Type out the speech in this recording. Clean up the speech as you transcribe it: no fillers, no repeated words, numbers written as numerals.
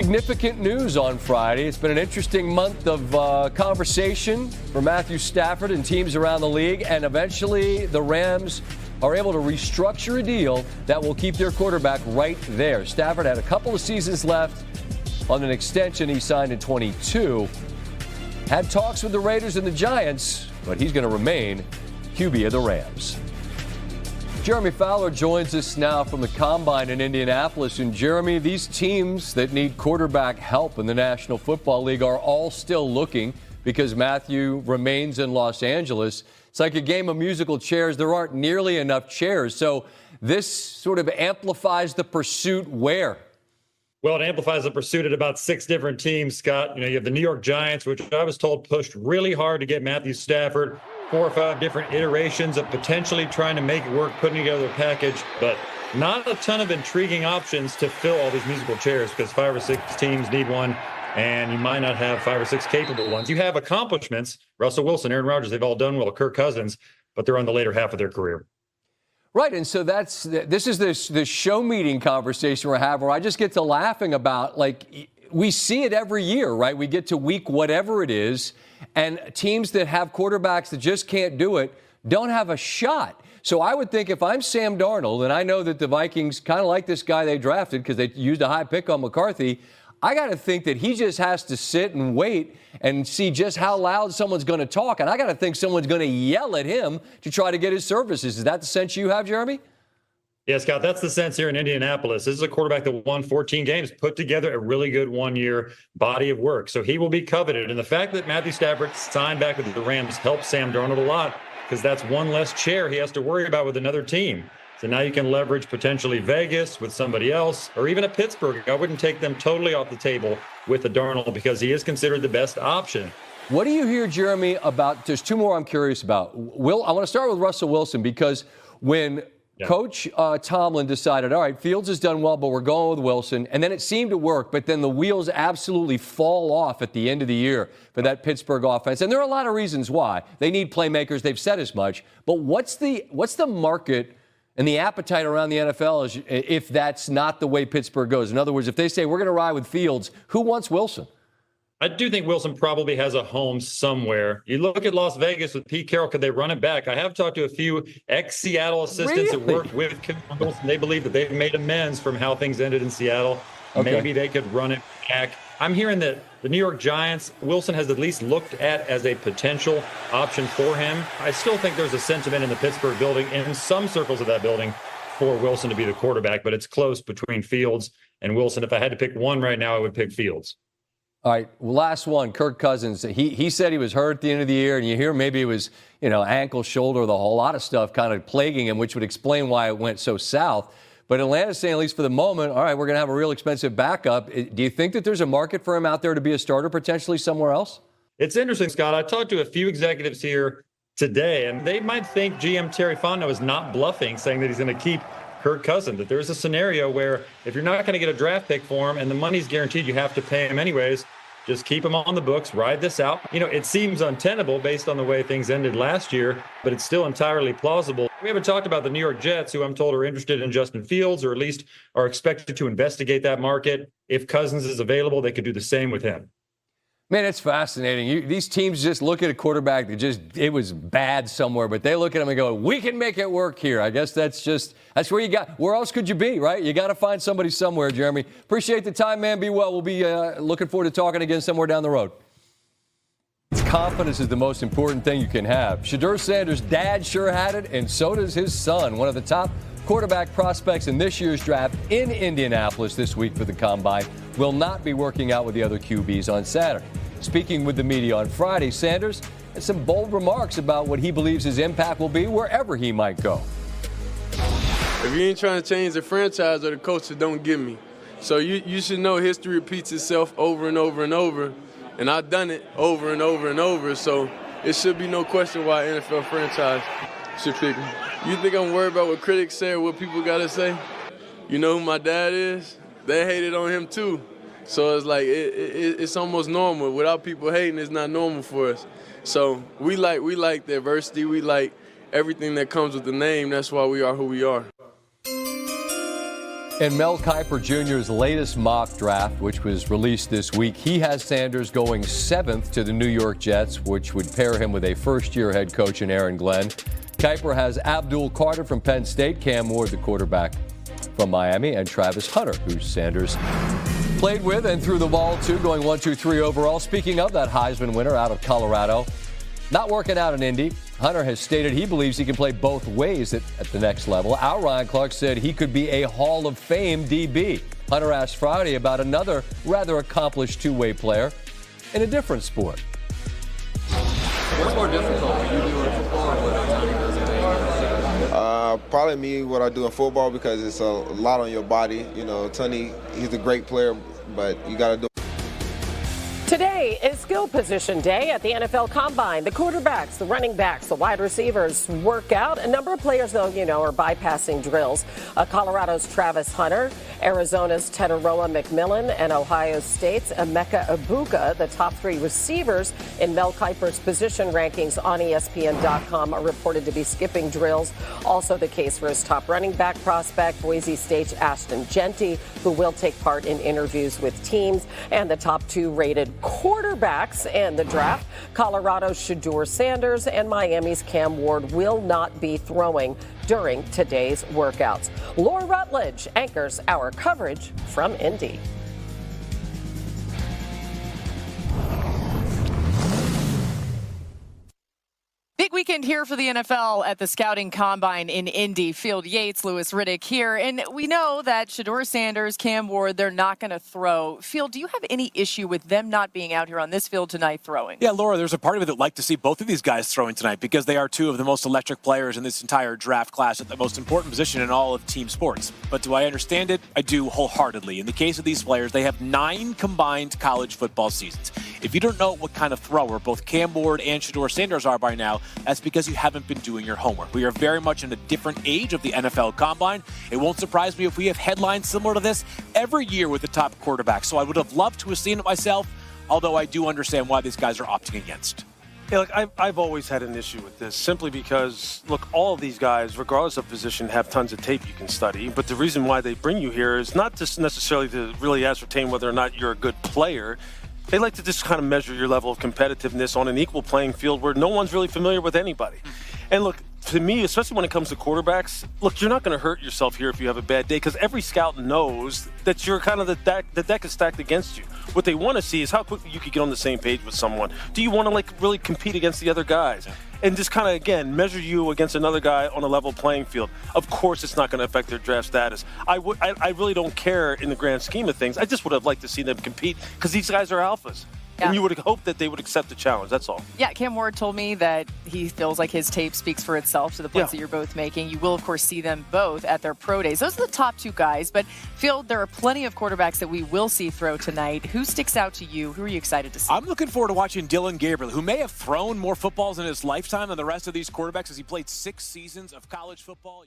Significant news on Friday. It's been an interesting month of conversation for Matthew Stafford and teams around the league, and eventually the Rams are able to restructure a deal that will keep their quarterback right there. Stafford had a couple of seasons left on an extension he signed in 22. Had talks with the Raiders and the Giants, but he's going to remain QB of the Rams. Jeremy Fowler joins us now from the Combine in Indianapolis. And Jeremy, these teams that need quarterback help in the National Football League are all still looking because Matthew remains in Los Angeles. It's like a game of musical chairs. There aren't nearly enough chairs. So this sort of amplifies the pursuit where? Well, it amplifies the pursuit at about 6 different teams, Scott. You have the New York Giants, which I was told pushed really hard to get Matthew Stafford. 4 or 5 different iterations of potentially trying to make it work, putting together a package, but not a ton of intriguing options to fill all these musical chairs because 5 or 6 teams need one, and you might not have 5 or 6 capable ones. You have accomplishments. Russell Wilson, Aaron Rodgers, they've all done well. Kirk Cousins, but they're on the later half of their career. Right, and so this is this show meeting conversation we're having where I just get to laughing about, like, we see it every year, right? We get to week whatever it is, and teams that have quarterbacks that just can't do it don't have a shot. So I would think if I'm Sam Darnold, and I know that the Vikings kind of like this guy they drafted because they used a high pick on McCarthy, I got to think that he just has to sit and wait and see just how loud someone's going to talk. And I got to think someone's going to yell at him to try to get his services. Is that the sense you have, Jeremy? Yeah, Scott, that's the sense here in Indianapolis. This is a quarterback that won 14 games, put together a really good one-year body of work. So he will be coveted. And the fact that Matthew Stafford signed back with the Rams helps Sam Darnold a lot because that's one less chair he has to worry about with another team. So now you can leverage potentially Vegas with somebody else or even a Pittsburgh. I wouldn't take them totally off the table with the Darnold because he is considered the best option. What do you hear, Jeremy, about – there's 2 more I'm curious about. I want to start with Russell Wilson because when – Coach Tomlin decided, all right, Fields has done well, but we're going with Wilson. And then it seemed to work, but then the wheels absolutely fall off at the end of the year for that Pittsburgh offense. And there are a lot of reasons why. They need playmakers. They've said as much. But what's the market and the appetite around the NFL if that's not the way Pittsburgh goes? In other words, if they say we're going to ride with Fields, who wants Wilson? I do think Wilson probably has a home somewhere. You look at Las Vegas with Pete Carroll, could they run it back? I have talked to a few ex-Seattle assistants that worked with Wilson. They believe that they've made amends from how things ended in Seattle. Okay. Maybe they could run it back. I'm hearing that the New York Giants, Wilson has at least looked at as a potential option for him. I still think there's a sentiment in the Pittsburgh building, in some circles of that building, for Wilson to be the quarterback, but it's close between Fields and Wilson. If I had to pick one right now, I would pick Fields. All right, last one, Kirk Cousins. He said he was hurt at the end of the year, and you hear maybe it was, ankle, shoulder, the whole lot of stuff kind of plaguing him, which would explain why it went so south. But Atlanta's saying, at least for the moment, all right, we're going to have a real expensive backup. Do you think that there's a market for him out there to be a starter potentially somewhere else? It's interesting, Scott. I talked to a few executives here today, and they might think GM Terry Fontenot is not bluffing, saying that he's going to keep Kirk Cousins, that there's a scenario where if you're not going to get a draft pick for him and the money's guaranteed, you have to pay him anyways. Just keep him on the books, ride this out. It seems untenable based on the way things ended last year, but it's still entirely plausible. We haven't talked about the New York Jets, who I'm told are interested in Justin Fields, or at least are expected to investigate that market. If Cousins is available, they could do the same with him. Man, it's fascinating. These teams just look at a quarterback that it was bad somewhere, but they look at him and go, we can make it work here. I guess that's where else could you be, right? You got to find somebody somewhere, Jeremy. Appreciate the time, man. Be well. We'll be looking forward to talking again somewhere down the road. Confidence is the most important thing you can have. Shadur Sanders' dad sure had it, and so does his son, one of the top quarterback prospects in this year's draft in Indianapolis this week for the Combine, will not be working out with the other QBs on Saturday. Speaking with the media on Friday, Sanders had some bold remarks about what he believes his impact will be wherever he might go. If you ain't trying to change the franchise or the coach, don't give me. So you should know history repeats itself over and over and over, and I've done it over and over and over, so it should be no question why NFL franchise should pick me. You think I'm worried about what critics say or what people got to say? You know who my dad is? They hated on him too. So it's like it's almost normal. Without people hating, it's not normal for us. So we like the adversity. We like everything that comes with the name. That's why we are who we are. In Mel Kiper Jr.'s latest mock draft, which was released this week, he has Sanders going 7th to the New York Jets, which would pair him with a first-year head coach in Aaron Glenn. Kiper has Abdul Carter from Penn State, Cam Ward, the quarterback from Miami, and Travis Hunter, who Sanders played with and threw the ball to, going 1-2-3 overall. Speaking of that Heisman winner out of Colorado, not working out in Indy. Hunter has stated he believes he can play both ways at the next level. Our Ryan Clark said he could be a Hall of Fame DB. Hunter asked Friday about another rather accomplished two-way player in a different sport. What's more difficult, what you do in football or what Tony does in baseball? Probably me, what I do in football, because it's a lot on your body. You know, Tony, he's a great player, but you got to do. Today is skill position day at the NFL Combine. The quarterbacks, the running backs, the wide receivers work out. A number of players, though, are bypassing drills. Colorado's Travis Hunter, Arizona's Teteroa McMillan, and Ohio State's Emeka Egbuka, the top three receivers in Mel Kiper's position rankings on ESPN.com, are reported to be skipping drills. Also the case for his top running back prospect, Boise State's Ashton Jeanty, who will take part in interviews with teams, and the top two rated quarterbacks in the draft, Colorado's Shadur Sanders and Miami's Cam Ward, will not be throwing during today's workouts. Laura Rutledge anchors our coverage from Indy. Big weekend here for the NFL at the Scouting Combine in Indy. Field Yates, Louis Riddick here. And we know that Shadur Sanders, Cam Ward, they're not going to throw. Field, do you have any issue with them not being out here on this field tonight throwing? Yeah, Laura, there's a part of it that like to see both of these guys throwing tonight because they are two of the most electric players in this entire draft class at the most important position in all of team sports. But do I understand it? I do wholeheartedly. In the case of these players, they have 9 combined college football seasons. If you don't know what kind of thrower both Cam Ward and Shadur Sanders are by now, that's because you haven't been doing your homework. We are very much in a different age of the NFL Combine. It won't surprise me if we have headlines similar to this every year with the top quarterbacks. So I would have loved to have seen it myself, although I do understand why these guys are opting against. Yeah, look, I've always had an issue with this simply because, look, all of these guys, regardless of position, have tons of tape you can study. But the reason why they bring you here is not just necessarily to really ascertain whether or not you're a good player. They like to just kind of measure your level of competitiveness on an equal playing field where no one's really familiar with anybody. And look, to me, especially when it comes to quarterbacks, look, you're not going to hurt yourself here if you have a bad day because every scout knows that you're kind of the deck is stacked against you. What they want to see is how quickly you can get on the same page with someone. Do you want to really compete against the other guys? And just kind of, again, measure you against another guy on a level playing field. Of course, it's not going to affect their draft status. I really don't care in the grand scheme of things. I just would have liked to see them compete because these guys are alphas. Yeah. And you would have hoped that they would accept the challenge. That's all. Yeah, Cam Ward told me that he feels like his tape speaks for itself to the points that you're both making. You will, of course, see them both at their pro days. Those are the top two guys. But, Phil, there are plenty of quarterbacks that we will see throw tonight. Who sticks out to you? Who are you excited to see? I'm looking forward to watching Dylan Gabriel, who may have thrown more footballs in his lifetime than the rest of these quarterbacks as he played 6 seasons of college football.